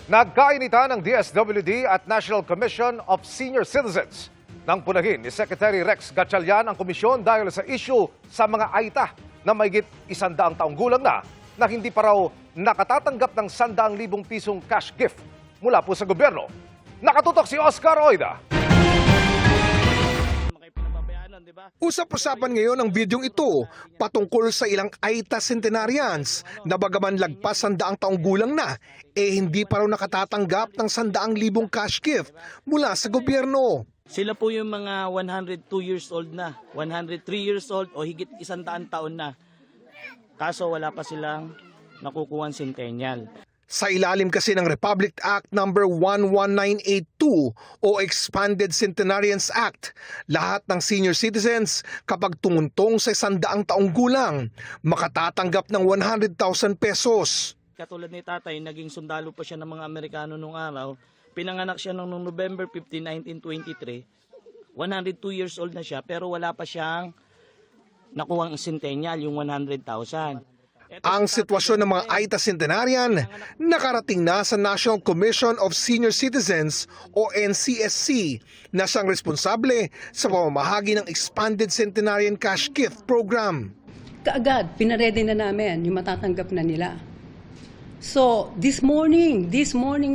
Nagkainitan ng DSWD at National Commission of Senior Citizens nang punahin ni Secretary Rex Gatchalian ang komisyon dahil sa issue sa mga AITA na mahigit 100 taong gulang na hindi pa raw nakatatanggap ng 100,000 pisong cash gift mula po sa gobyerno. Nakatutok si Oscar Oida. Usap-usapan ngayon ang bidyong ito patungkol sa ilang AITA centenarians na bagaman lagpas 100 taong gulang na, hindi pa raw nakatatanggap ng 100,000 cash gift mula sa gobyerno. Sila po yung mga 102 years old na, 103 years old o higit 100 taon na. Kaso wala pa silang nakukuha centennial. Sa ilalim kasi ng Republic Act No. 11982 o Expanded Centenarians Act, lahat ng senior citizens kapag tumuntong sa 100 taong gulang, makatatanggap ng 100,000 pesos. Katulad ni tatay, naging sundalo pa siya ng mga Amerikano nung araw. Pinanganak siya noong November 15, 1923. 102 years old na siya pero wala pa siyang nakuha ang centennial, yung 100,000. Ang sitwasyon ng mga AITA centenarian nakarating na sa National Commission of Senior Citizens o NCSC na siyang responsable sa pamamahagi ng Expanded Centenarian Cash Gift Program. Kaagad, pinaredy na namin yung matatanggap na nila. So, this morning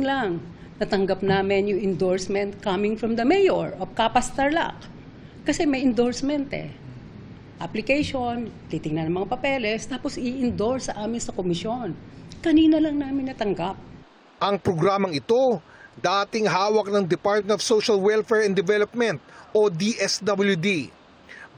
lang, natanggap namin yung endorsement coming from the mayor of Capas Tarlac. Kasi may endorsement application, titingnan ng mga papeles, tapos i-endorse sa amin sa komisyon. Kanina lang namin natanggap. Ang programang ito, dating hawak ng Department of Social Welfare and Development o DSWD.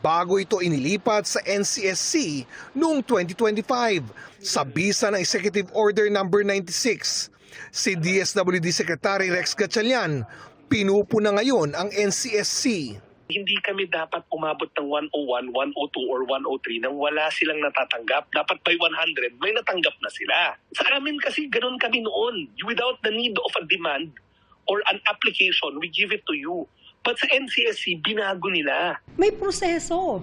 Bago ito inilipat sa NCSC noong 2025 sa bisa ng Executive Order No. 96. Si DSWD Secretary Rex Gatchalian, pinupuna ngayon ang NCSC. Hindi kami dapat umabot ng 101, 102 or 103 nang wala silang natatanggap. Dapat by 100, may natanggap na sila. Sa amin kasi ganun kami noon. Without the need of a demand or an application, we give it to you. But sa NCSC, binago nila. May proseso.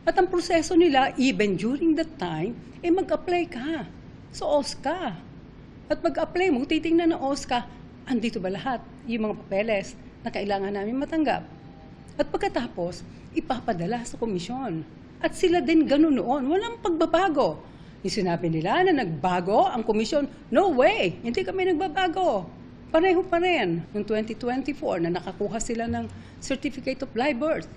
At ang proseso nila, even during that time, mag-apply ka sa OSCA. At mag-apply mo, titingnan ng OSCA, andito ba lahat yung mga papeles na kailangan namin matanggap? At pagkatapos, ipapadala sa komisyon. At sila din ganun noon. Walang pagbabago. Yung sinabi nila na nagbago ang komisyon, no way, hindi kami nagbabago. Pareho pa rin. Noong 2024 na nakakuha sila ng Certificate of Live Birth.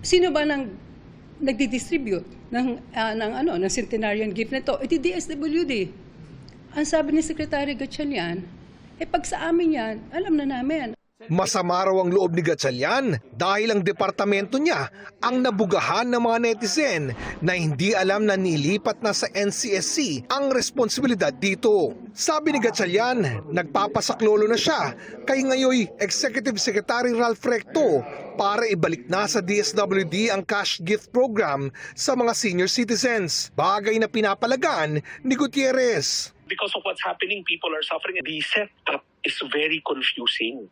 Sino ba nagdi-distribute ng centenarian gift na ito? Iti DSWD. Ang sabi ni Secretary Gatchalian, pag sa amin yan, alam na namin. Masama raw ang loob ni Gatchalian dahil ang departamento niya ang nabugahan ng mga netizen na hindi alam na nilipat na sa NCSC ang responsibilidad dito. Sabi ni Gatchalian, nagpapasaklolo na siya kay ngayoy Executive Secretary Ralph Recto para ibalik na sa DSWD ang cash gift program sa mga senior citizens. Bagay na pinapalagan ni Gutierrez. Because of what's happening, people are suffering. The setup is very confusing.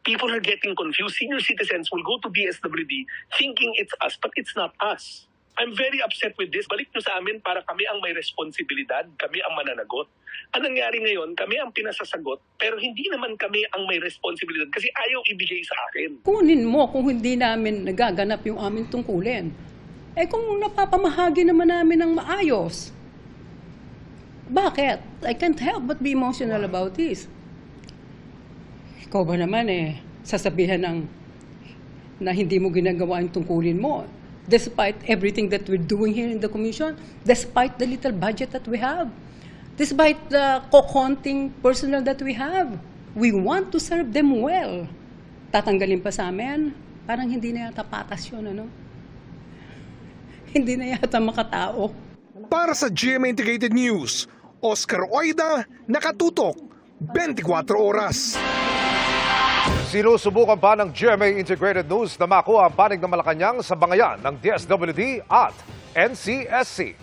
People are getting confused. Senior citizens will go to DSWD thinking it's us, but it's not us. I'm very upset with this. Balik nyo sa amin para kami ang may responsibilidad, kami ang mananagot. Ang nangyari ngayon, kami ang pinasasagot, pero hindi naman kami ang may responsibilidad kasi ayaw ibigay sa akin. Kunin mo kung hindi namin nagaganap yung aming tungkulin. Kung napapamahagi naman namin ng maayos. Bakit? I can't help but be emotional about this. Ikaw ba naman sasabihan na hindi mo ginagawa yung tungkulin mo? Despite everything that we're doing here in the Commission, despite the little budget that we have, despite the kokonting personnel that we have, we want to serve them well. Tatanggalin pa sa amin? Parang hindi na yata patas yun, Hindi na yata makatao. Para sa GMA Integrated News, Oscar Oida, nakatutok 24 oras. Sinusubukan pa ng GMA Integrated News na makuha ang panig ng Malacanang sa bangayan ng DSWD at NCSC.